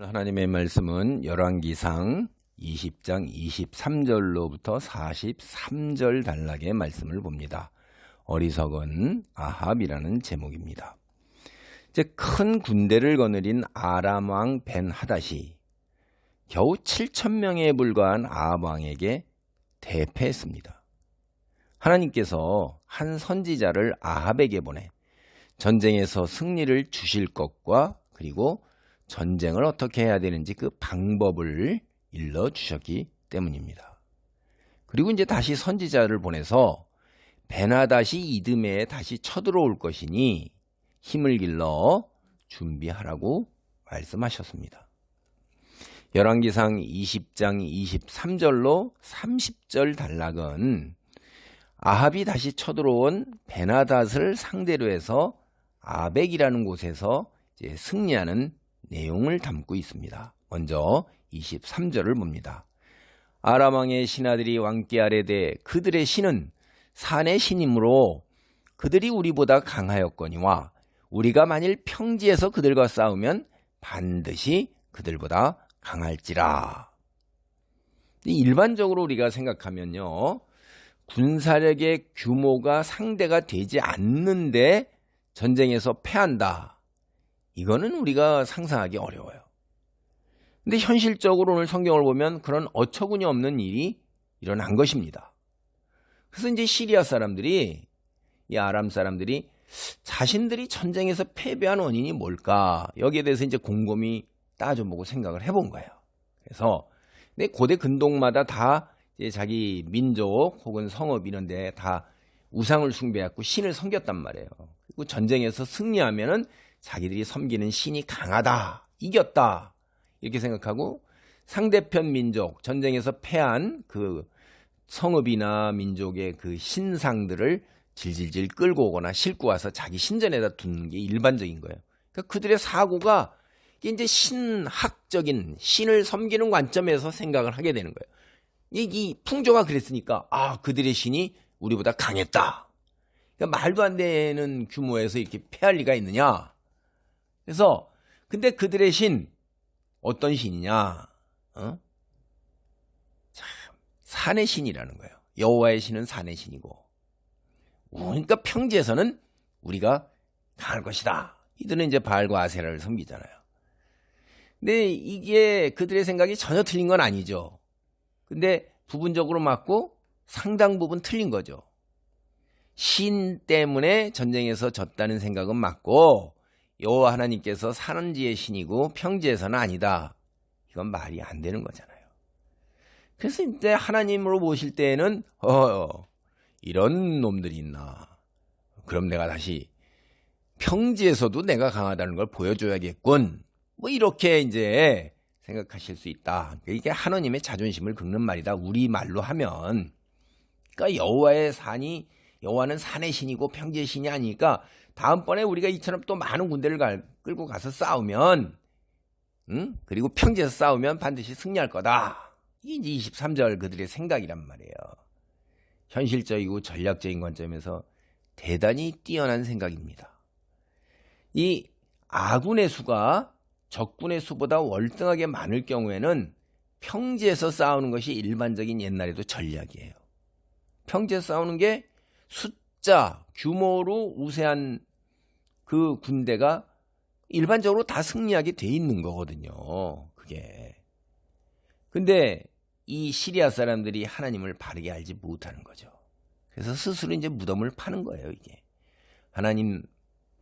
하나님의 말씀은 열왕기상 20장 23절로부터 43절 단락의 말씀을 봅니다. 어리석은 아합이라는 제목입니다. 이제 큰 군대를 거느린 아람 왕 벤하닷이 겨우 7,000명에 불과한 아합 왕에게 대패했습니다. 하나님께서 한 선지자를 아합에게 보내 전쟁에서 승리를 주실 것과 그리고 전쟁을 어떻게 해야 되는지 그 방법을 일러주셨기 때문입니다. 그리고 이제 다시 선지자를 보내서 벤하닷이 이듬해에 다시 쳐들어올 것이니 힘을 길러 준비하라고 말씀하셨습니다. 열왕기상 20장 23절로 30절 단락은 아합이 다시 쳐들어온 벤하닷을 상대로 해서 아벡이라는 곳에서 이제 승리하는 내용을 담고 있습니다. 먼저 23절을 봅니다. 아람 왕의 신하들이 왕께 아뢰되 그들의 신은 산의 신이므로 그들이 우리보다 강하였거니와 우리가 만일 평지에서 그들과 싸우면 반드시 그들보다 강할지라. 일반적으로 우리가 생각하면요, 군사력의 규모가 상대가 되지 않는데 전쟁에서 패한다. 이거는 우리가 상상하기 어려워요. 근데 현실적으로 오늘 성경을 보면 그런 어처구니 없는 일이 일어난 것입니다. 그래서 이제 시리아 사람들이, 이 아람 사람들이 자신들이 전쟁에서 패배한 원인이 뭘까? 여기에 대해서 이제 곰곰이 따져보고 생각을 해본 거예요. 그래서 근데 고대 근동마다 다 이제 자기 민족 혹은 성읍 이런 데 다 우상을 숭배했고 신을 섬겼단 말이에요. 그리고 전쟁에서 승리하면은 자기들이 섬기는 신이 강하다, 이겼다 이렇게 생각하고 상대편 민족, 전쟁에서 패한 그 성읍이나 민족의 그 신상들을 질질질 끌고 오거나 싣고 와서 자기 신전에다 두는 게 일반적인 거예요. 그러니까 그들의 사고가 이제 신학적인 신을 섬기는 관점에서 생각을 하게 되는 거예요. 이 풍조가 그랬으니까 그들의 신이 우리보다 강했다. 그러니까 말도 안 되는 규모에서 이렇게 패할 리가 있느냐. 그래서 근데 그들의 신 어떤 신이냐? 참, 산의 신이라는 거예요. 여호와의 신은 산의 신이고, 그러니까 평지에서는 우리가 강할 것이다. 이들은 이제 바알과 아세라를 섬기잖아요. 근데 이게 그들의 생각이 전혀 틀린 건 아니죠. 근데 부분적으로 맞고 상당 부분 틀린 거죠. 신 때문에 전쟁에서 졌다는 생각은 맞고 여호와 하나님께서 산지의 신이고 평지에서는 아니다. 이건 말이 안 되는 거잖아요. 그래서 이제 하나님으로 모실 때에는 이런 놈들이 있나. 그럼 내가 다시 평지에서도 내가 강하다는 걸 보여줘야겠군. 뭐 이렇게 이제 생각하실 수 있다. 이게 하나님의 자존심을 긁는 말이다. 우리 말로 하면. 그러니까 여호와는 산의 신이고 평지의 신이 아니니까 다음번에 우리가 이처럼 또 많은 군대를 끌고 가서 싸우면, 그리고 평지에서 싸우면 반드시 승리할 거다. 이게 이제 23절 그들의 생각이란 말이에요. 현실적이고 전략적인 관점에서 대단히 뛰어난 생각입니다. 이 아군의 수가 적군의 수보다 월등하게 많을 경우에는 평지에서 싸우는 것이 일반적인 옛날에도 전략이에요. 평지에서 싸우는 게 숫자, 규모로 우세한 그 군대가 일반적으로 다 승리하게 돼 있는 거거든요. 그게. 근데 이 시리아 사람들이 하나님을 바르게 알지 못하는 거죠. 그래서 스스로 이제 무덤을 파는 거예요, 이게. 하나님,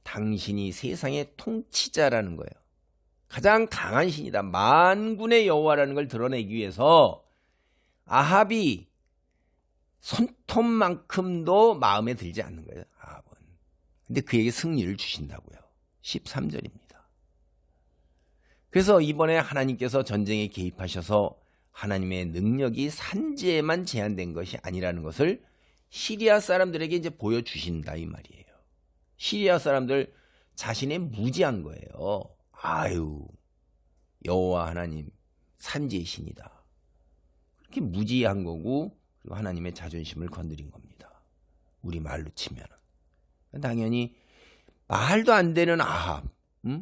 당신이 세상의 통치자라는 거예요. 가장 강한 신이다. 만군의 여호와라는 걸 드러내기 위해서 아합이 손톱만큼도 마음에 들지 않는 거예요. 아합은. 근데 그에게 승리를 주신다고요. 13절입니다. 그래서 이번에 하나님께서 전쟁에 개입하셔서 하나님의 능력이 산지에만 제한된 것이 아니라는 것을 시리아 사람들에게 이제 보여주신다 이 말이에요. 시리아 사람들 자신의 무지한 거예요. 여호와 하나님 산지의 신이다. 그렇게 무지한 거고 그리고 하나님의 자존심을 건드린 겁니다. 우리 말로 치면 당연히 말도 안 되는 아합,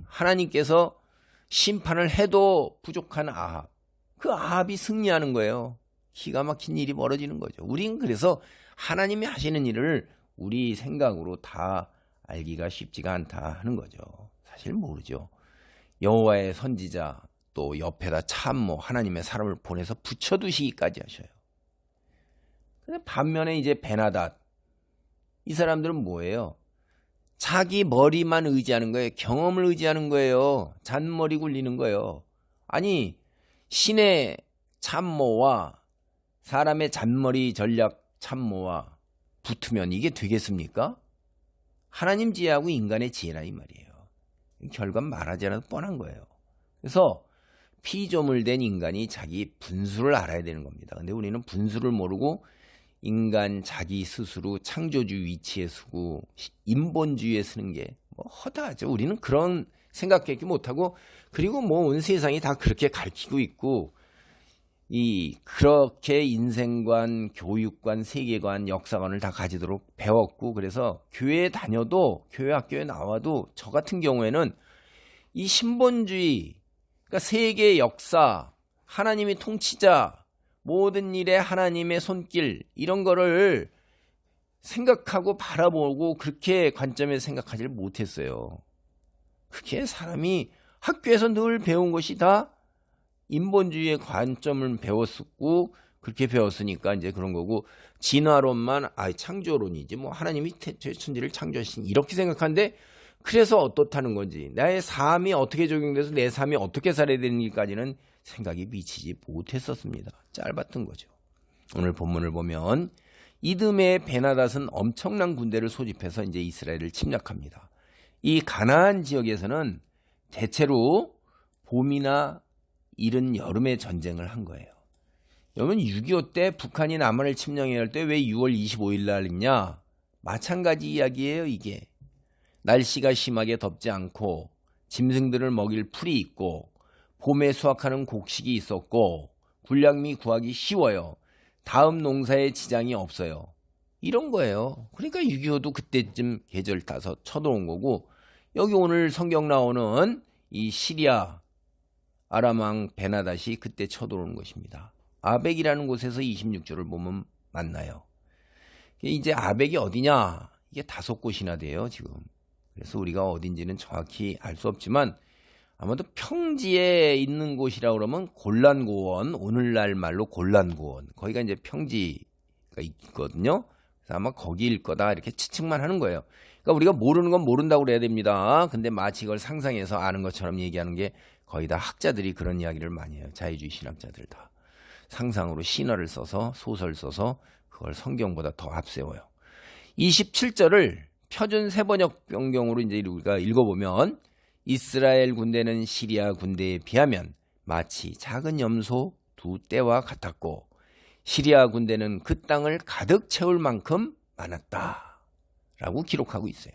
하나님께서 심판을 해도 부족한 아합. 그 아합이 승리하는 거예요. 기가 막힌 일이 벌어지는 거죠. 우린 그래서 하나님이 하시는 일을 우리 생각으로 다 알기가 쉽지가 않다 하는 거죠. 사실 모르죠. 여호와의 선지자 또 옆에다 참모 하나님의 사람을 보내서 붙여두시기까지 하셔요. 근데 반면에 이제 베나닷 이 사람들은 뭐예요? 자기 머리만 의지하는 거예요. 경험을 의지하는 거예요. 잔머리 굴리는 거예요. 아니 신의 참모와 사람의 잔머리 전략 참모와 붙으면 이게 되겠습니까? 하나님 지혜하고 인간의 지혜라 이 말이에요. 결과 말하지 않아도 뻔한 거예요. 그래서 피조물 된 인간이 자기 분수를 알아야 되는 겁니다. 근데 우리는 분수를 모르고 인간 자기 스스로 창조주 위치에 서고 인본주의에 서는 게 뭐 허다하죠. 우리는 그런 생각밖에 못하고 그리고 뭐 온 세상이 다 그렇게 가르치고 있고 그렇게 인생관, 교육관, 세계관, 역사관을 다 가지도록 배웠고 그래서 교회에 다녀도 교회 학교에 나와도 저 같은 경우에는 이 신본주의 그러니까 세계 역사, 하나님이 통치자, 모든 일에 하나님의 손길 이런 거를 생각하고 바라보고 그렇게 관점에서 생각하지를 못했어요. 그게 사람이 학교에서 늘 배운 것이 다 인본주의의 관점을 배웠었고 그렇게 배웠으니까 이제 그런 거고 진화론만 창조론이지 뭐 하나님이 천지를 창조하신 이렇게 생각하는데 그래서 어떻다는 건지 나의 삶이 어떻게 적용돼서 내 삶이 어떻게 살아야 되는지까지는 생각이 미치지 못했었습니다. 짧았던 거죠. 오늘 본문을 보면 이듬해 베나닷은 엄청난 군대를 소집해서 이제 이스라엘을 침략합니다. 이 가나안 지역에서는 대체로 봄이나 이른 여름에 전쟁을 한 거예요. 여러분 6.25 때 북한이 남한을 침략해야 할 때 왜 6월 25일 날 했냐? 마찬가지 이야기예요. 이게 날씨가 심하게 덥지 않고 짐승들을 먹일 풀이 있고 봄에 수확하는 곡식이 있었고 군량미 구하기 쉬워요. 다음 농사에 지장이 없어요. 이런 거예요. 그러니까 6.25도 그때쯤 계절 타서 쳐들어온 거고 여기 오늘 성경 나오는 이 시리아 아람왕 베나닷이 그때 쳐들어오는 것입니다. 아벡이라는 곳에서 26절을 보면 만나요. 이제 아벡이 어디냐? 이게 5곳이나 돼요 지금. 그래서 우리가 어딘지는 정확히 알 수 없지만 아마도 평지에 있는 곳이라고 그러면 골란고원, 오늘날 말로 골란고원. 거기가 이제 평지가 있거든요. 그래서 아마 거기일 거다 이렇게 추측만 하는 거예요. 그러니까 우리가 모르는 건 모른다고 그래야 됩니다. 근데 마치 이걸 상상해서 아는 것처럼 얘기하는 게 거의 다 학자들이 그런 이야기를 많이 해요. 자유주의 신학자들 다. 상상으로 신화를 써서 소설 써서 그걸 성경보다 더 앞세워요. 27절을 표준 세번역 변경으로 이제 우리가 읽어보면 이스라엘 군대는 시리아 군대에 비하면 마치 작은 염소 2떼와 같았고 시리아 군대는 그 땅을 가득 채울 만큼 많았다 라고 기록하고 있어요.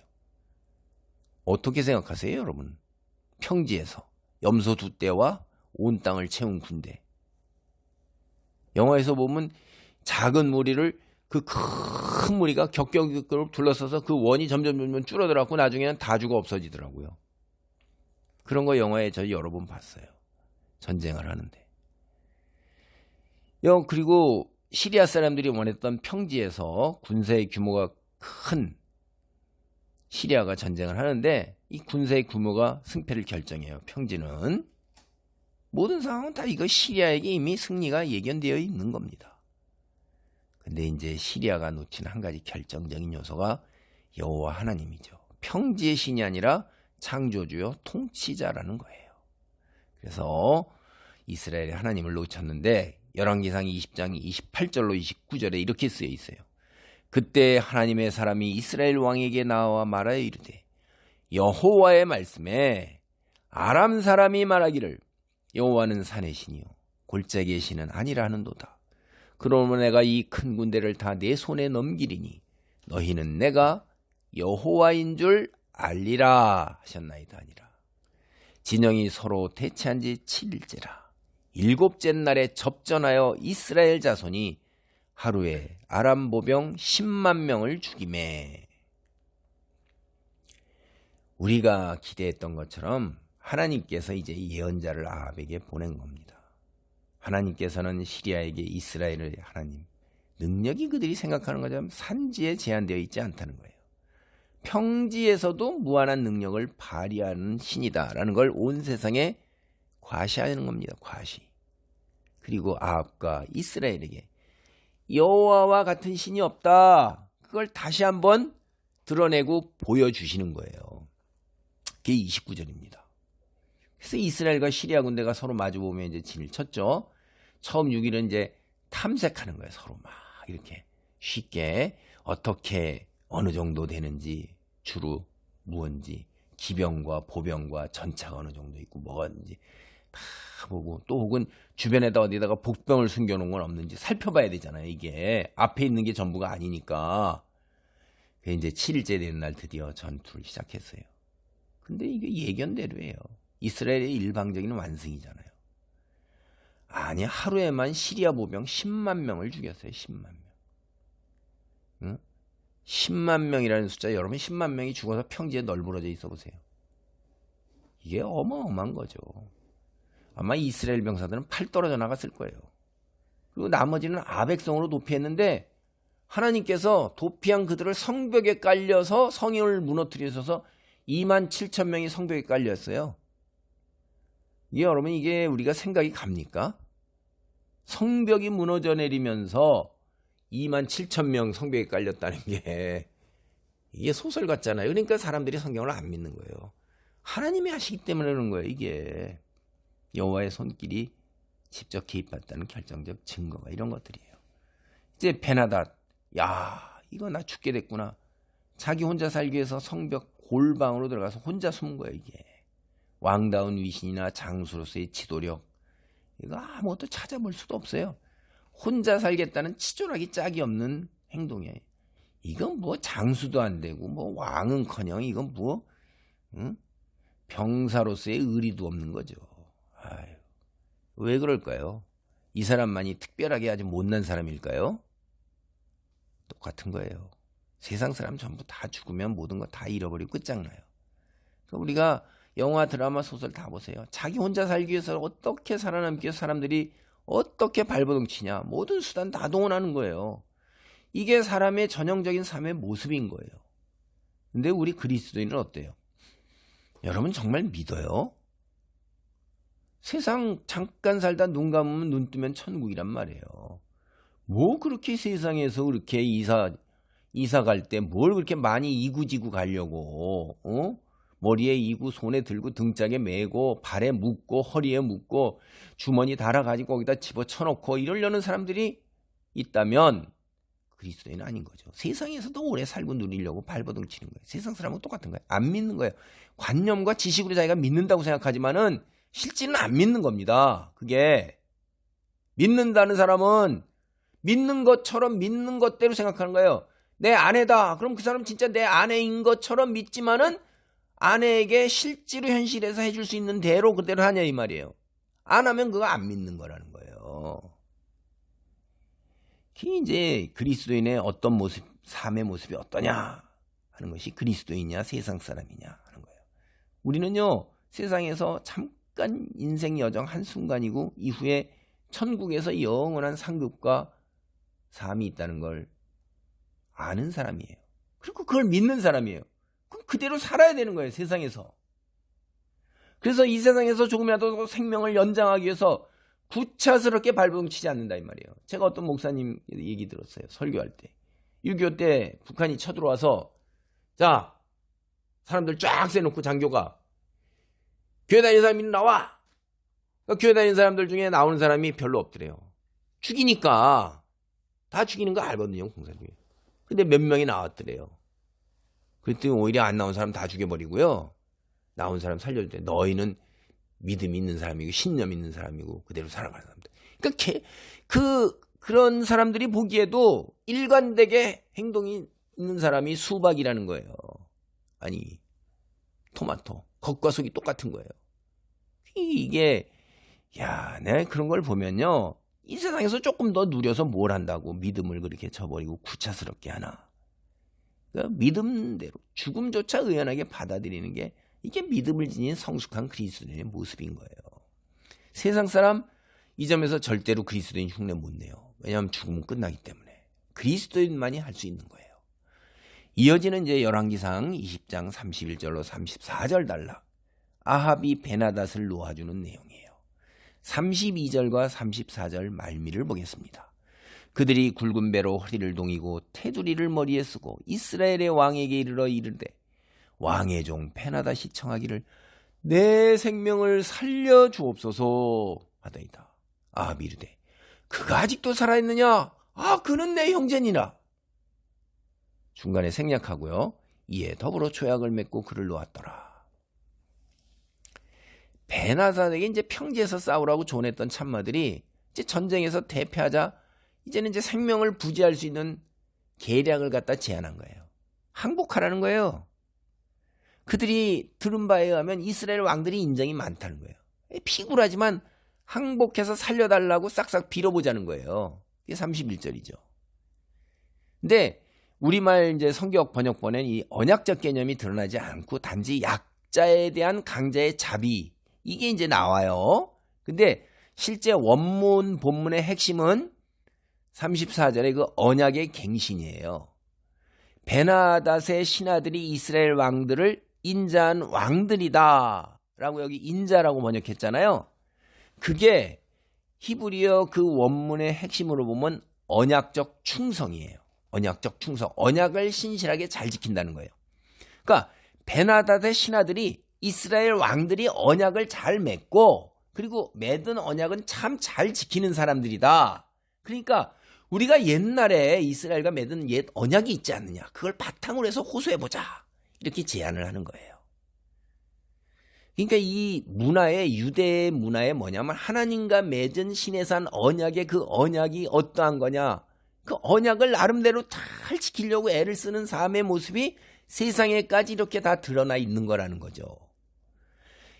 어떻게 생각하세요 여러분? 평지에서 염소 2떼와 온 땅을 채운 군대. 영화에서 보면 작은 무리를 그 큰 무리가 격격으로 둘러서서 그 원이 점점 줄어들었고 나중에는 다 죽어 없어지더라고요. 그런 거 영화에 저 여러 번 봤어요. 전쟁을 하는데. 그리고 시리아 사람들이 원했던 평지에서 군사의 규모가 큰 시리아가 전쟁을 하는데 이 군사의 규모가 승패를 결정해요. 평지는. 모든 상황은 다 이거 시리아에게 이미 승리가 예견되어 있는 겁니다. 근데 이제 시리아가 놓친 한 가지 결정적인 요소가 여호와 하나님이죠. 평지의 신이 아니라 창조주요 통치자라는 거예요. 그래서 이스라엘이 하나님을 놓쳤는데 열왕기상 20장 28절로 29절에 이렇게 쓰여 있어요. 그때 하나님의 사람이 이스라엘 왕에게 나와 말하여 이르되 여호와의 말씀에 아람 사람이 말하기를 여호와는 산의 신이요 골짜기의 신은 아니라 하는도다. 그러므로 내가 이 큰 군대를 다 내 손에 넘기리니 너희는 내가 여호와인 줄 알리라 하셨나이다 하니라. 진영이 서로 대치한 지 7일째라. 7째 날에 접전하여 이스라엘 자손이 하루에 아람 보병 10만 명을 죽이매. 우리가 기대했던 것처럼 하나님께서 이제 예언자를 아합에게 보낸 겁니다. 하나님께서는 시리아에게 이스라엘의 하나님, 능력이 그들이 생각하는 것처럼 산지에 제한되어 있지 않다는 거예요. 평지에서도 무한한 능력을 발휘하는 신이다라는 걸 온 세상에 과시하는 겁니다. 과시. 그리고 아합과 이스라엘에게 여호와와 같은 신이 없다. 그걸 다시 한번 드러내고 보여주시는 거예요. 그게 29절입니다. 그래서 이스라엘과 시리아 군대가 서로 마주보면 이제 진을 쳤죠. 처음 6일은 이제 탐색하는 거예요. 서로 막 이렇게 쉽게 어떻게 어느 정도 되는지, 주로 무언지, 기병과 보병과 전차가 어느 정도 있고 뭐가 있는지 다 보고, 또 혹은 주변에다 어디다가 복병을 숨겨놓은 건 없는지 살펴봐야 되잖아요. 이게 앞에 있는 게 전부가 아니니까. 그래서 이제 7일째 되는 날 드디어 전투를 시작했어요. 근데 이게 예견대로예요. 이스라엘의 일방적인 완승이잖아요. 아니, 하루에만 시리아 보병 10만 명을 죽였어요. 10만 명. 응? 10만 명이라는 숫자, 여러분 10만 명이 죽어서 평지에 널브러져 있어 보세요. 이게 어마어마한 거죠. 아마 이스라엘 병사들은 팔 떨어져 나갔을 거예요. 그리고 나머지는 아백성으로 도피했는데 하나님께서 도피한 그들을 성벽에 깔려서 성을 무너뜨리셔서 2만 7천 명이 성벽에 깔렸어요. 이게 여러분, 이게 우리가 생각이 갑니까? 성벽이 무너져 내리면서 2만 7천 명 성벽에 깔렸다는 게 이게 소설 같잖아요. 그러니까 사람들이 성경을 안 믿는 거예요. 하나님이 하시기 때문에 그러는 거예요. 이게 여호와의 손길이 직접 개입했다는 결정적 증거가 이런 것들이에요. 이제 베나닷, 야, 이거 나 죽게 됐구나. 자기 혼자 살기 위해서 성벽 골방으로 들어가서 혼자 숨은 거예요. 이게 왕다운 위신이나 장수로서의 지도력, 이거 아무것도 찾아볼 수도 없어요. 혼자 살겠다는 치졸하기 짝이 없는 행동이에요. 이건 뭐 장수도 안 되고 뭐 왕은커녕 이건 뭐 병사로서의 의리도 없는 거죠. 아유, 왜 그럴까요? 이 사람만이 특별하게 아주 못난 사람일까요? 똑같은 거예요. 세상 사람 전부 다 죽으면 모든 거 다 잃어버리고 끝장나요. 그러니까 우리가 영화, 드라마, 소설 다 보세요. 자기 혼자 살기 위해서 어떻게 살아남기 위해서 사람들이 어떻게 발버둥 치냐. 모든 수단 다 동원하는 거예요. 이게 사람의 전형적인 삶의 모습인 거예요. 근데 우리 그리스도인은 어때요? 여러분 정말 믿어요? 세상 잠깐 살다 눈 감으면 눈 뜨면 천국이란 말이에요. 뭐 그렇게 세상에서 그렇게 이사 갈 때 뭘 그렇게 많이 이구지구 가려고, 머리에 이고 손에 들고 등짝에 메고 발에 묶고 허리에 묶고 주머니 달아가지고 거기다 집어쳐놓고 이러려는 사람들이 있다면 그리스도인은 아닌 거죠. 세상에서도 오래 살고 누리려고 발버둥 치는 거예요. 세상 사람은 똑같은 거예요. 안 믿는 거예요. 관념과 지식으로 자기가 믿는다고 생각하지만은 실제는 안 믿는 겁니다. 그게 믿는다는 사람은 믿는 것처럼 믿는 것대로 생각하는 거예요. 내 아내다. 그럼 그 사람 진짜 내 아내인 것처럼 믿지만은 아내에게 실제로 현실에서 해줄 수 있는 대로 그대로 하냐 이 말이에요. 안 하면 그거 안 믿는 거라는 거예요. 그게 이제 그리스도인의 어떤 모습, 삶의 모습이 어떠냐 하는 것이 그리스도인이냐 세상 사람이냐 하는 거예요. 우리는요, 세상에서 잠깐 인생 여정 한순간이고 이후에 천국에서 영원한 상급과 삶이 있다는 걸 아는 사람이에요. 그리고 그걸 믿는 사람이에요. 그럼 그대로 살아야 되는 거예요, 세상에서. 그래서 이 세상에서 조금이라도 생명을 연장하기 위해서 구차스럽게 발버둥 치지 않는다 이 말이에요. 제가 어떤 목사님 얘기 들었어요. 설교할 때. 6.25 때 북한이 쳐들어와서 자, 사람들 쫙 세놓고 장교가 교회 다니는 사람이 나와. 그러니까 교회 다니는 사람들 중에 나오는 사람이 별로 없더래요. 죽이니까 다 죽이는 거 알거든요, 공사 중에. 근데 몇 명이 나왔더래요. 그랬더니 오히려 안 나온 사람 다 죽여버리고요. 나온 사람 살려줄 때 너희는 믿음이 있는 사람이고 신념 있는 사람이고 그대로 살아가는 사람들. 그러니까 그런 사람들이 보기에도 일관되게 행동이 있는 사람이 수박이라는 거예요. 아니, 토마토. 겉과 속이 똑같은 거예요. 이게 내가 그런 걸 보면요. 이 세상에서 조금 더 누려서 뭘 한다고 믿음을 그렇게 저버리고 구차스럽게 하나. 그러니까 믿음대로 죽음조차 의연하게 받아들이는 게 이게 믿음을 지닌 성숙한 그리스도인의 모습인 거예요. 세상 사람 이 점에서 절대로 그리스도인 흉내 못 내요. 왜냐하면 죽으면 끝나기 때문에. 그리스도인만이 할 수 있는 거예요. 이어지는 이제 열왕기상 20장 31절로 34절 단락. 아합이 베나닷을 놓아주는 내용이에요. 32절과 34절 말미를 보겠습니다. 그들이 굵은 배로 허리를 동이고 테두리를 머리에 쓰고 이스라엘의 왕에게 이르러 이르되 왕의 종 베나닷이 청하기를 내 생명을 살려주옵소서 하더이다. 아합이 이르되 그가 아직도 살아있느냐? 그는 내 형제니라. 중간에 생략하고요. 이에 더불어 조약을 맺고 그를 놓았더라. 베나닷에게 이제 평지에서 싸우라고 조언했던 참마들이 이제 전쟁에서 대패하자 이제는 이제 생명을 부지할 수 있는 계략을 갖다 제안한 거예요. 항복하라는 거예요. 그들이 들은 바에 의하면 이스라엘 왕들이 인정이 많다는 거예요. 피굴하지만 항복해서 살려달라고 싹싹 빌어보자는 거예요. 이게 31절이죠. 근데 우리말 이제 성격 번역본엔 이 언약적 개념이 드러나지 않고 단지 약자에 대한 강자의 자비 이게 이제 나와요. 근데 실제 원문 본문의 핵심은 34절의 그 언약의 갱신이에요. 베나닷의 신하들이 이스라엘 왕들을 인자한 왕들이다 라고 여기 인자라고 번역했잖아요. 그게 히브리어 그 원문의 핵심으로 보면 언약적 충성이에요. 언약적 충성. 언약을 신실하게 잘 지킨다는 거예요. 그러니까 베나닷의 신하들이 이스라엘 왕들이 언약을 잘 맺고 그리고 맺은 언약은 참 잘 지키는 사람들이다. 그러니까 우리가 옛날에 이스라엘과 맺은 옛 언약이 있지 않느냐. 그걸 바탕으로 해서 호소해보자. 이렇게 제안을 하는 거예요. 그러니까 이 문화의 유대의 문화의 뭐냐면 하나님과 맺은 신에 산 언약의 그 언약이 어떠한 거냐. 그 언약을 나름대로 잘 지키려고 애를 쓰는 삶의 모습이 세상에까지 이렇게 다 드러나 있는 거라는 거죠.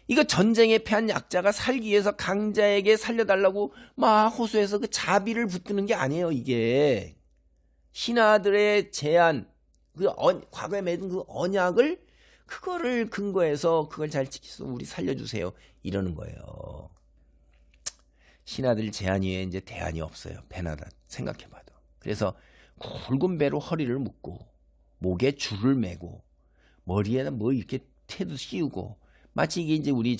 이거 전쟁에 패한 약자가 살기 위해서 강자에게 살려달라고 막 호소해서 그 자비를 붙드는 게 아니에요. 이게 신하들의 제안, 과거에 맺은 그 언약을 그거를 근거해서 그걸 잘 지켜서 우리 살려주세요. 이러는 거예요. 신하들 제안 위에 이제 대안이 없어요. 베나닷 생각해봐도. 그래서 굵은 배로 허리를 묶고 목에 줄을 매고 머리에다 뭐 이렇게 태도 씌우고 마치 이게 이제 우리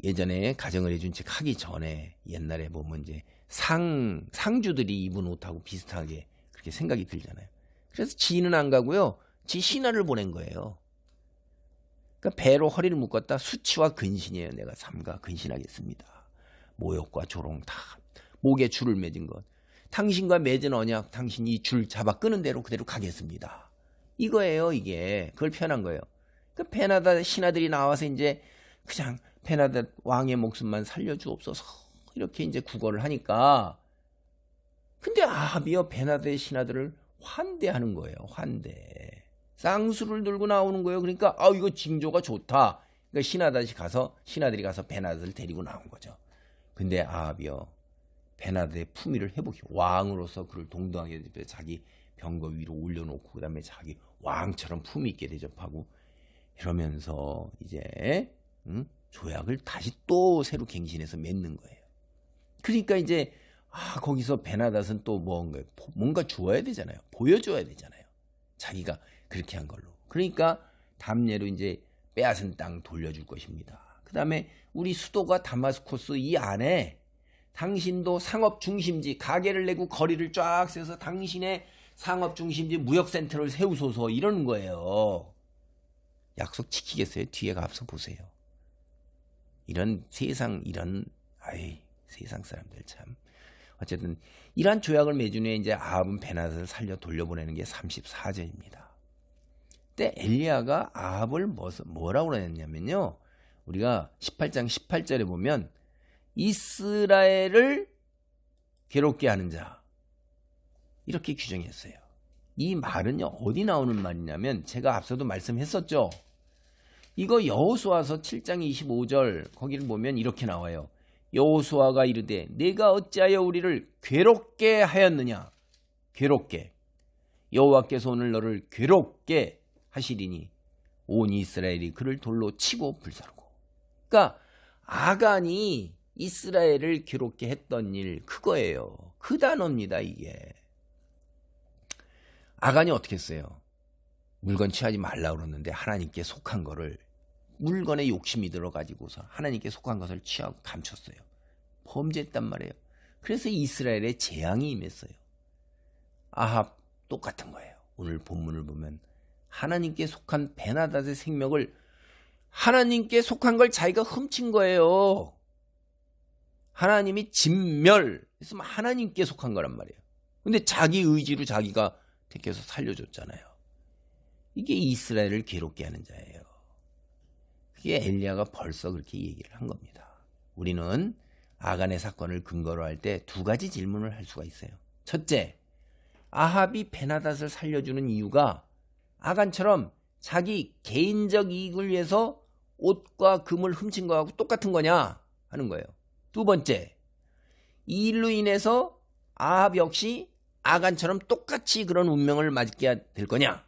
예전에 가정을 해준 책 하기 전에 옛날에 보면 이제 상주들이 입은 옷하고 비슷하게 그렇게 생각이 들잖아요. 그래서 지는 안 가고요. 지 신하를 보낸 거예요. 그러니까 배로 허리를 묶었다. 수치와 근신이에요. 내가 삼가 근신하겠습니다. 모욕과 조롱 다. 목에 줄을 맺은 것. 당신과 맺은 언약, 당신이 이 줄 잡아 끄는 대로 그대로 가겠습니다. 이거예요, 이게. 그걸 표현한 거예요. 그 베나닷 신하들이 나와서 이제 그냥 베나닷 왕의 목숨만 살려주옵소서. 이렇게 이제 구걸을 하니까. 근데 아합이요, 베나닷의 신하들을 환대하는 거예요, 환대. 쌍수를 들고 나오는 거예요. 그러니까, 이거 징조가 좋다. 그러니까 신하들이 가서 베나닷을 데리고 나온 거죠. 근데 아합이요, 베나닷의 품위를 회복해 왕으로서 그를 동등하게 자기 병거 위로 올려놓고 그다음에 자기 왕처럼 품위 있게 대접하고 이러면서 이제 조약을 다시 또 새로 갱신해서 맺는 거예요. 그러니까 이제 거기서 베나닷은 또 뭔가 주어야 되잖아요. 보여줘야 되잖아요. 자기가 그렇게 한 걸로. 그러니까 담례로 이제 빼앗은 땅 돌려줄 것입니다. 그 다음에 우리 수도가 다마스코스 이 안에 당신도 상업 중심지 가게를 내고 거리를 쫙 세서 당신의 상업 중심지 무역센터를 세우소서 이러는 거예요. 약속 지키겠어요? 뒤에 가서 보세요. 이런 세상 세상 사람들 참. 어쨌든 이러한 조약을 맺은 후에 이제 아합은 베나닷을 살려 돌려보내는 게 34절입니다. 그때 엘리야가 아합을 뭐라고 그랬냐면요. 우리가 18장 18절에 보면 이스라엘을 괴롭게 하는 자 이렇게 규정했어요. 이 말은요 어디 나오는 말이냐면 제가 앞서도 말씀했었죠. 이거 여호수아서 7장 25절 거기를 보면 이렇게 나와요. 여호수아가 이르되 내가 어찌하여 우리를 괴롭게 하였느냐. 괴롭게. 여호와께서 오늘 너를 괴롭게 하시리니 온 이스라엘이 그를 돌로 치고 불사르고. 그러니까 아간이 이스라엘을 괴롭게 했던 일 그거예요. 그 단어입니다. 이게. 아간이 어떻게 했어요? 물건 취하지 말라 그러는데 하나님께 속한 거를, 물건에 욕심이 들어가지고서 하나님께 속한 것을 취하고 감췄어요. 범죄했단 말이에요. 그래서 이스라엘에 재앙이 임했어요. 아합 똑같은 거예요. 오늘 본문을 보면 하나님께 속한 베나닷의 생명을, 하나님께 속한 걸 자기가 훔친 거예요. 하나님이 진멸 했으면 하나님께 속한 거란 말이에요. 근데 자기 의지로 자기가 택해서 살려줬잖아요. 이게 이스라엘을 괴롭게 하는 자예요. 그게 엘리야가 벌써 그렇게 얘기를 한 겁니다. 우리는 아간의 사건을 근거로 할 때 두 가지 질문을 할 수가 있어요. 첫째, 아합이 베나닷을 살려주는 이유가 아간처럼 자기 개인적 이익을 위해서 옷과 금을 훔친 거하고 똑같은 거냐 하는 거예요. 두 번째, 이 일로 인해서 아합 역시 아간처럼 똑같이 그런 운명을 맞게 될 거냐?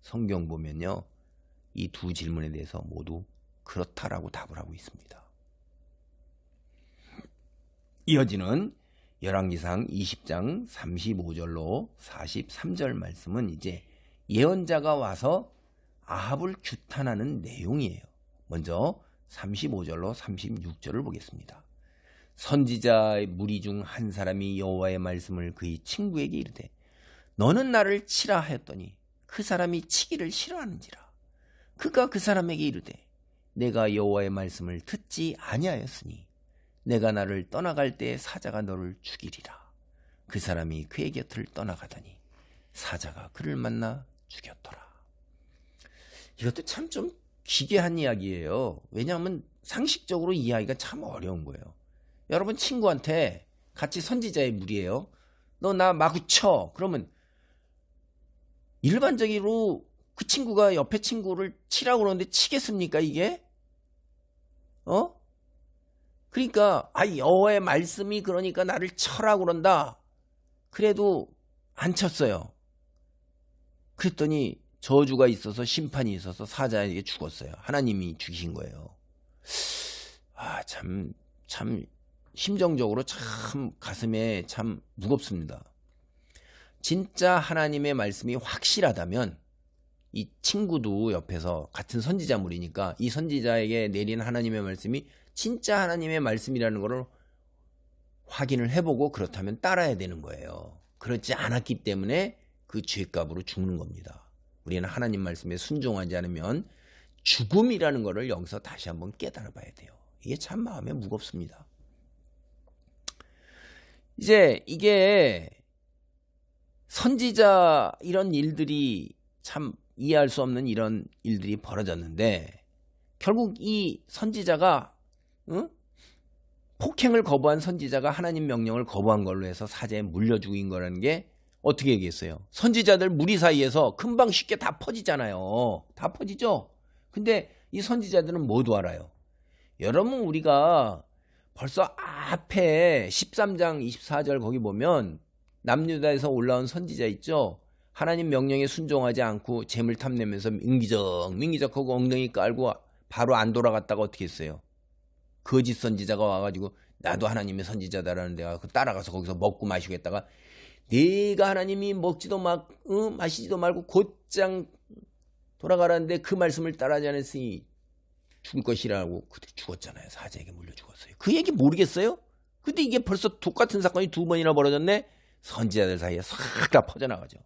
성경 보면요, 이 두 질문에 대해서 모두 그렇다라고 답을 하고 있습니다. 이어지는 열왕기상 20장 35절로 43절 말씀은 이제 예언자가 와서 아합을 규탄하는 내용이에요. 먼저 35절로 36절을 보겠습니다. 선지자의 무리 중 한 사람이 여호와의 말씀을 그의 친구에게 이르되 너는 나를 치라 하였더니 그 사람이 치기를 싫어하는지라. 그가 그 사람에게 이르되 내가 여호와의 말씀을 듣지 아니하였으니 내가 나를 떠나갈 때 사자가 너를 죽이리라. 그 사람이 그의 곁을 떠나가더니 사자가 그를 만나 죽였더라. 이것도 참 좀 기괴한 이야기예요. 왜냐하면 상식적으로 이해하기가 참 어려운 거예요. 여러분 친구한테 같이 선지자의 무리예요. 너 나 마구 쳐. 그러면 일반적으로 그 친구가 옆에 친구를 치라고 그러는데 치겠습니까 이게? 그러니까 여호와의 말씀이 그러니까 나를 쳐라고 그런다. 그래도 안 쳤어요. 그랬더니 저주가 있어서 심판이 있어서 사자에게 죽었어요. 하나님이 죽이신 거예요. 참 심정적으로 참 가슴에 참 무겁습니다. 진짜 하나님의 말씀이 확실하다면 이 친구도 옆에서 같은 선지자물이니까 이 선지자에게 내린 하나님의 말씀이 진짜 하나님의 말씀이라는 것을 확인을 해보고 그렇다면 따라야 되는 거예요. 그렇지 않았기 때문에 그 죄값으로 죽는 겁니다. 우리는 하나님 말씀에 순종하지 않으면 죽음이라는 것을 여기서 다시 한번 깨달아 봐야 돼요. 이게 참 마음에 무겁습니다. 이제 이게 선지자 이런 일들이 참 이해할 수 없는 이런 일들이 벌어졌는데 결국 이 선지자가 폭행을 거부한 선지자가 하나님 명령을 거부한 걸로 해서 사자에 물려 죽인 거라는 게 어떻게 얘기했어요? 선지자들 무리 사이에서 금방 쉽게 다 퍼지잖아요. 다 퍼지죠? 근데 이 선지자들은 모두 알아요. 여러분 우리가 벌써 앞에 13장 24절 거기 보면 남유다에서 올라온 선지자 있죠? 하나님 명령에 순종하지 않고 재물 탐내면서 민기적하고 엉덩이 깔고 바로 안 돌아갔다가 어떻게 했어요? 거짓 선지자가 와가지고 나도 하나님의 선지자다라는 데가 따라가서 거기서 먹고 마시고 했다가 네가 하나님이 먹지도 마시지도 말고 곧장 돌아가라는데 그 말씀을 따라하지 않았으니 죽을 것이라고 그때 죽었잖아요. 사자에게 물려 죽었어요. 그 얘기 모르겠어요? 근데 이게 벌써 똑같은 사건이 두 번이나 벌어졌네. 선지자들 사이에 싹 다 퍼져나가죠.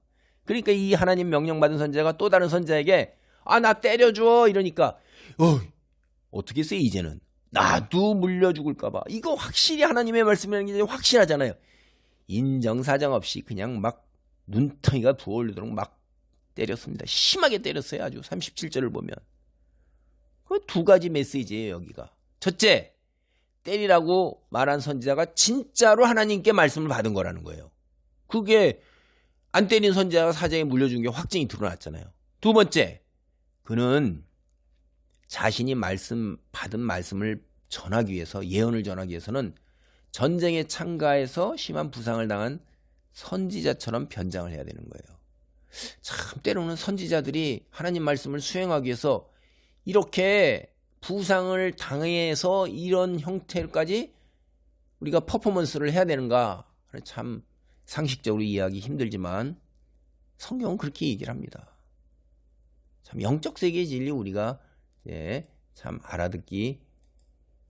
그러니까 이 하나님 명령받은 선지자가 또 다른 선지자에게 나 때려줘 이러니까 어떻게 했어요 이제는? 나도 물려 죽을까봐. 이거 확실히 하나님의 말씀이라는 게 확실하잖아요. 인정사정 없이 그냥 막 눈덩이가 부어오르도록 막 때렸습니다. 심하게 때렸어요. 아주 37절을 보면. 그 두 가지 메시지예요 여기가. 첫째, 때리라고 말한 선지자가 진짜로 하나님께 말씀을 받은 거라는 거예요. 그게 안 때린 선지자가 사자에 물려준 게 확증이 드러났잖아요. 두 번째, 그는 자신이 받은 말씀을 전하기 위해서, 예언을 전하기 위해서는 전쟁에 참가해서 심한 부상을 당한 선지자처럼 변장을 해야 되는 거예요. 참 때로는 선지자들이 하나님 말씀을 수행하기 위해서 이렇게 부상을 당해서 이런 형태까지 우리가 퍼포먼스를 해야 되는가? 참 상식적으로 이해하기 힘들지만 성경은 그렇게 얘기를 합니다. 참 영적 세계의 진리 우리가 참 알아듣기,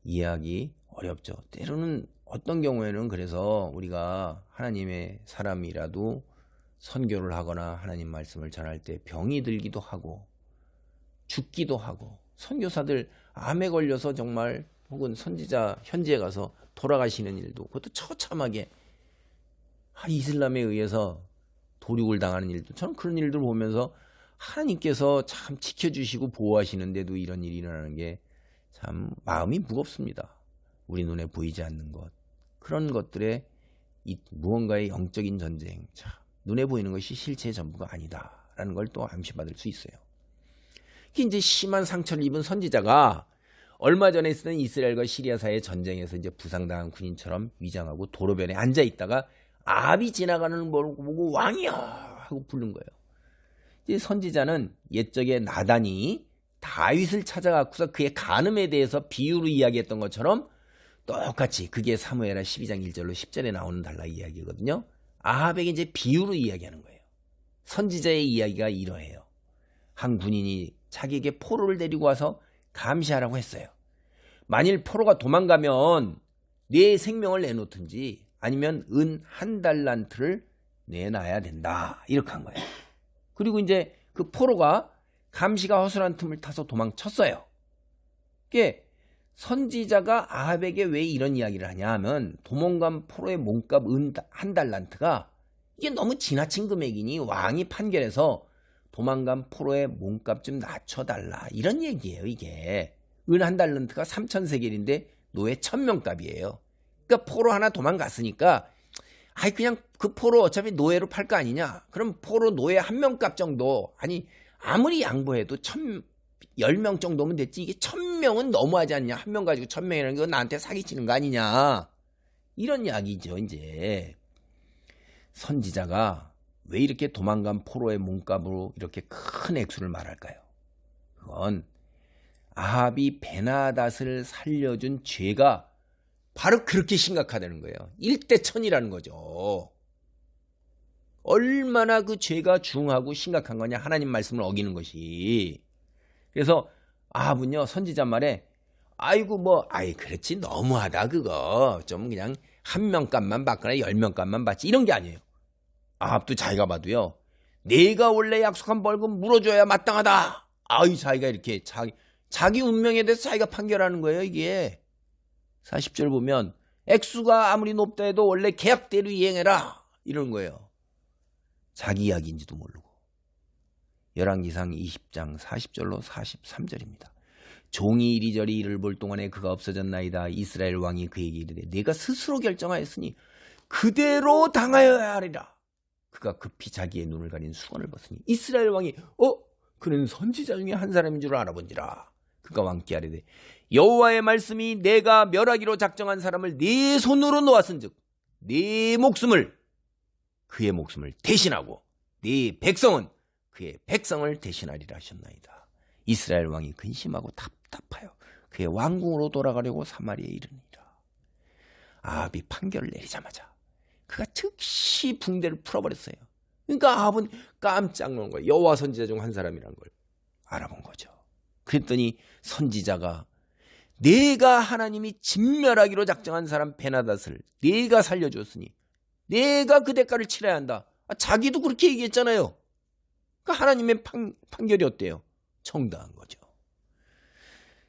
이해하기 어렵죠. 때로는 어떤 경우에는 그래서 우리가 하나님의 사람이라도 선교를 하거나 하나님 말씀을 전할 때 병이 들기도 하고 죽기도 하고, 선교사들 암에 걸려서 정말 혹은 선지자 현지에 가서 돌아가시는 일도, 그것도 처참하게 이슬람에 의해서 도륙을 당하는 일도, 저는 그런 일들 보면서 하나님께서 참 지켜주시고 보호하시는데도 이런 일이 일어나는 게 참 마음이 무겁습니다. 우리 눈에 보이지 않는 것, 그런 것들에 무언가의 영적인 전쟁, 눈에 보이는 것이 실체의 전부가 아니다라는 걸 또 암시받을 수 있어요. 이제 심한 상처를 입은 선지자가 얼마 전에 쓰던 이스라엘과 시리아 사이의 전쟁에서 이제 부상당한 군인처럼 위장하고 도로변에 앉아 있다가 아합이 지나가는 걸 보고 왕이야 하고 부른 거예요. 이제 선지자는 옛적에 나단이 다윗을 찾아가고서 그의 간음에 대해서 비유로 이야기했던 것처럼 똑같이, 그게 사무엘하 12장 1절로 10절에 나오는 달라 이야기거든요. 아합에게 이제 비유로 이야기하는 거예요. 선지자의 이야기가 이러해요. 한 군인이 자기에게 포로를 데리고 와서 감시하라고 했어요. 만일 포로가 도망가면 내 생명을 내놓든지 아니면 은 1달란트를 내놔야 된다, 이렇게 한 거예요. 그리고 이제 그 포로가 감시가 허술한 틈을 타서 도망쳤어요. 이게 선지자가 아합에게 왜 이런 이야기를 하냐 하면, 도망간 포로의 몸값 은 1달란트가 이게 너무 지나친 금액이니 왕이 판결해서 도망간 포로의 몸값 좀 낮춰달라, 이런 얘기예요. 이게 은 1달란트가 3,000세겔인데 노예 1,000명값이에요. 그러니까 포로 하나 도망갔으니까 그냥 그 포로 어차피 노예로 팔 거 아니냐, 그럼 포로 노예 1명값 정도, 아니 아무리 양보해도 10명 정도면 됐지, 이게 1,000명은 너무하지 않냐, 1명 가지고 1,000명이라는 건 나한테 사기치는 거 아니냐, 이런 이야기죠. 이제 선지자가 왜 이렇게 도망간 포로의 몸값으로 이렇게 큰 액수를 말할까요? 그건 아합이 베나닷을 살려준 죄가 바로 그렇게 심각하다는 거예요. 1대1000이라는 거죠. 얼마나 그 죄가 중하고 심각한 거냐, 하나님 말씀을 어기는 것이. 그래서 아합은요, 선지자 말에 그렇지, 너무하다, 그거 좀 그냥 1명값만 받거나 10명값만 받지, 이런 게 아니에요. 아합도 자기가 봐도요, 내가 원래 약속한 벌금 물어줘야 마땅하다, 자기가 이렇게 자기 운명에 대해서 자기가 판결하는 거예요. 이게 40절 보면 액수가 아무리 높다 해도 원래 계약대로 이행해라, 이런 거예요. 자기 이야기인지도 모르고. 열왕기상 20장 40절로 43절입니다. 종이 이리저리 이를 볼 동안에 그가 없어졌나이다. 이스라엘 왕이 그에게 이르되 내가 스스로 결정하였으니 그대로 당하여야 하리라. 그가 급히 자기의 눈을 가린 수건을 벗으니 이스라엘 왕이 그는 선지자 중에 한 사람인 줄 알아본지라. 그가 왕께 아뢰되 여호와의 말씀이 내가 멸하기로 작정한 사람을 네 손으로 놓았은즉 네 목숨을, 그의 목숨을 대신하고 네 백성은 그의 백성을 대신하리라 하셨나이다. 이스라엘 왕이 근심하고 답답하여 그의 왕궁으로 돌아가려고 사마리아에 이르니라. 아합이 판결을 내리자마자 그가 즉시 붕대를 풀어버렸어요. 그러니까 아합은 깜짝 놀란 거예요. 여호와 선지자 중 한 사람이란 걸 알아본 거죠. 그랬더니 선지자가 내가 하나님이 진멸하기로 작정한 사람 베나닷을 내가 살려주었으니 내가 그 대가를 치러야 한다. 자기도 그렇게 얘기했잖아요. 그러니까 하나님의 판결이 어때요? 정당한 거죠.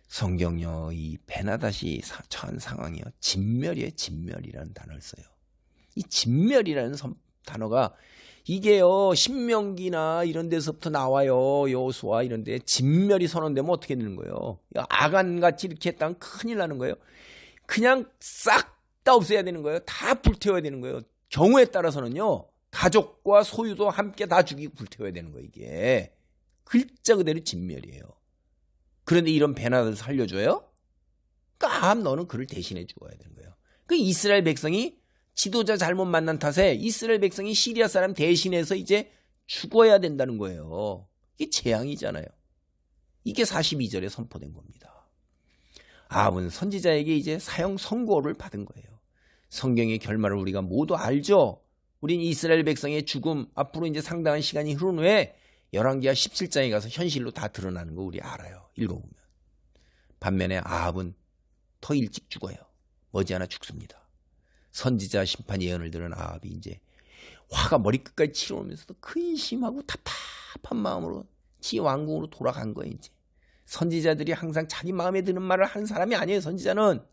성경요, 이 베나닷이 처한 상황이요, 진멸이에요. 진멸이라는 단어를 써요. 이 진멸이라는 단어가 이게요, 신명기나 이런 데서부터 나와요. 여호수아 이런 데 진멸이 선언되면 어떻게 되는 거예요? 아간같이 이렇게 했다면 큰일 나는 거예요. 그냥 싹 다 없애야 되는 거예요. 다 불태워야 되는 거예요. 경우에 따라서는요, 가족과 소유도 함께 다 죽이고 불태워야 되는 거예요. 이게 글자 그대로 진멸이에요. 그런데 이런 베나닷을 살려줘요? 그러니까 아합 너는 그를 대신해 죽어야 되는 거예요. 그 이스라엘 백성이 지도자 잘못 만난 탓에 이스라엘 백성이 시리아 사람 대신해서 이제 죽어야 된다는 거예요. 이게 재앙이잖아요. 이게 42절에 선포된 겁니다. 아합은 선지자에게 이제 사형 선고를 받은 거예요. 성경의 결말을 우리가 모두 알죠. 우린 이스라엘 백성의 죽음 앞으로 이제 상당한 시간이 흐른 후에 열왕기하 17장에 가서 현실로 다 드러나는 거 우리 알아요. 읽어보면. 반면에 아합은 더 일찍 죽어요. 머지않아 죽습니다. 선지자 심판 예언을 들은 아합이 이제 화가 머리끝까지 치러오면서도 근심하고 답답한 마음으로 지 왕궁으로 돌아간 거예요. 이제 선지자들이 항상 자기 마음에 드는 말을 하는 사람이 아니에요. 선지자는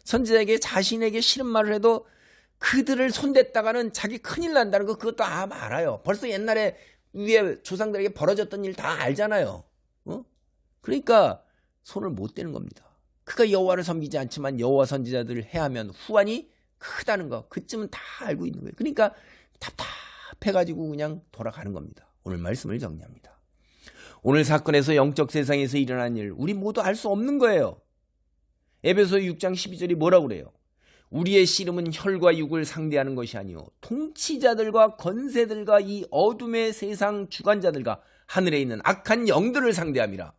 선지자에게 자신에게 싫은 말을 해도 그들을 손댔다가는 자기 큰일 난다는 거 그것도 알아요. 벌써 옛날에 위에 조상들에게 벌어졌던 일 다 알잖아요. 그러니까 손을 못 대는 겁니다. 그가 여호와를 섬기지 않지만 여호와 선지자들을 해하면 후환이 크다는 거 그쯤은 다 알고 있는 거예요. 그러니까 답답해가지고 그냥 돌아가는 겁니다. 오늘 말씀을 정리합니다. 오늘 사건에서 영적 세상에서 일어난 일 우리 모두 알 수 없는 거예요. 에베소 6장 12절이 뭐라고 그래요? 우리의 씨름은 혈과 육을 상대하는 것이 아니요 통치자들과 권세들과 이 어둠의 세상 주관자들과 하늘에 있는 악한 영들을 상대함이라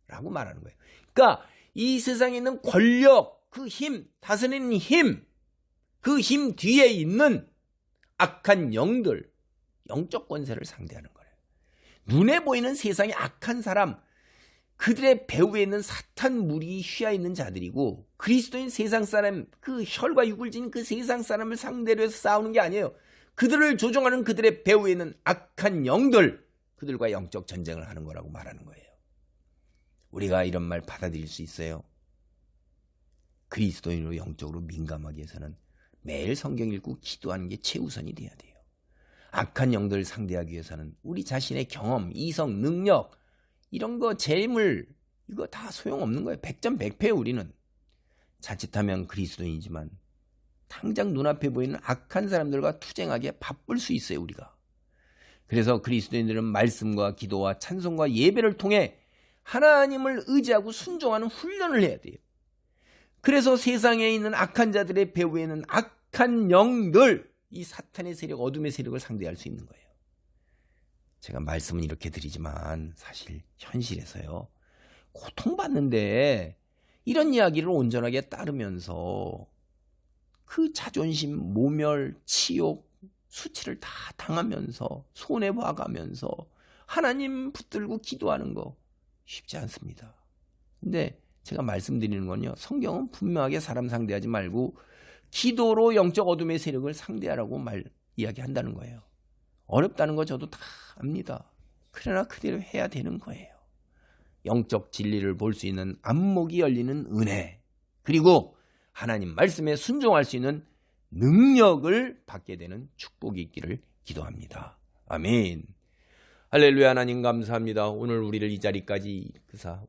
라고 말하는 거예요. 그러니까 이 세상에 있는 권력, 그 힘, 다스리는 힘, 그 힘 뒤에 있는 악한 영들, 영적 권세를 상대하는 거예요. 눈에 보이는 세상의 악한 사람, 그들의 배후에 있는 사탄 무리 휘하 있는 자들이고 그리스도인 세상 사람, 그 혈과 육을 지닌 그 세상 사람을 상대로 해서 싸우는 게 아니에요. 그들을 조종하는 그들의 배후에 있는 악한 영들, 그들과 영적 전쟁을 하는 거라고 말하는 거예요. 우리가 이런 말 받아들일 수 있어요? 그리스도인으로 영적으로 민감하기 위해서는 매일 성경 읽고 기도하는 게 최우선이 돼야 돼요. 악한 영들을 상대하기 위해서는 우리 자신의 경험, 이성, 능력 이런 거 재물 이거 다 소용없는 거예요. 100점 100패 우리는. 자칫하면 그리스도인이지만 당장 눈앞에 보이는 악한 사람들과 투쟁하기에 바쁠 수 있어요. 우리가. 그래서 그리스도인들은 말씀과 기도와 찬송과 예배를 통해 하나님을 의지하고 순종하는 훈련을 해야 돼요. 그래서 세상에 있는 악한 자들의 배후에는 악한 영들, 이 사탄의 세력, 어둠의 세력을 상대할 수 있는 거예요. 제가 말씀은 이렇게 드리지만 사실 현실에서요. 고통받는데 이런 이야기를 온전하게 따르면서 그 자존심, 모멸, 치욕, 수치를 다 당하면서 손해봐가면서 하나님 붙들고 기도하는 거 쉽지 않습니다. 근데 제가 말씀드리는 건요. 성경은 분명하게 사람 상대하지 말고 기도로 영적 어둠의 세력을 상대하라고 이야기한다는 거예요. 어렵다는 거 저도 다 압니다. 그러나 그대로 해야 되는 거예요. 영적 진리를 볼 수 있는 안목이 열리는 은혜, 그리고 하나님 말씀에 순종할 수 있는 능력을 받게 되는 축복이 있기를 기도합니다. 아멘. 할렐루야. 하나님 감사합니다. 오늘 우리를 이 자리까지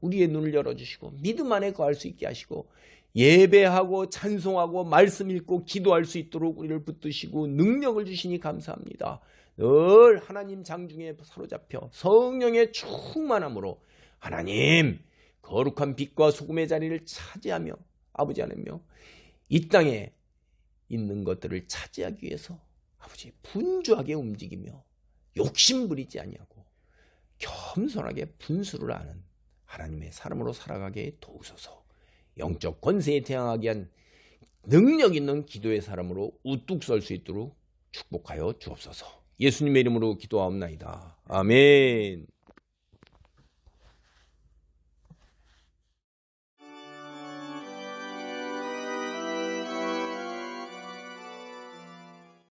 우리의 눈을 열어주시고 믿음 안에 거할 수 있게 하시고 예배하고 찬송하고 말씀 읽고 기도할 수 있도록 우리를 붙드시고 능력을 주시니 감사합니다. 늘 하나님 장중에 사로잡혀 성령의 충만함으로 하나님 거룩한 빛과 소금의 자리를 차지하며 아버지 하나님요 이 땅에 있는 것들을 차지하기 위해서 아버지 분주하게 움직이며 욕심 부리지 아니하고 겸손하게 분수를 아는 하나님의 사람으로 살아가게 도우소서. 영적 권세에 대항하기 위한 능력 있는 기도의 사람으로 우뚝 설 수 있도록 축복하여 주옵소서. 예수님의 이름으로 기도하옵나이다. 아멘.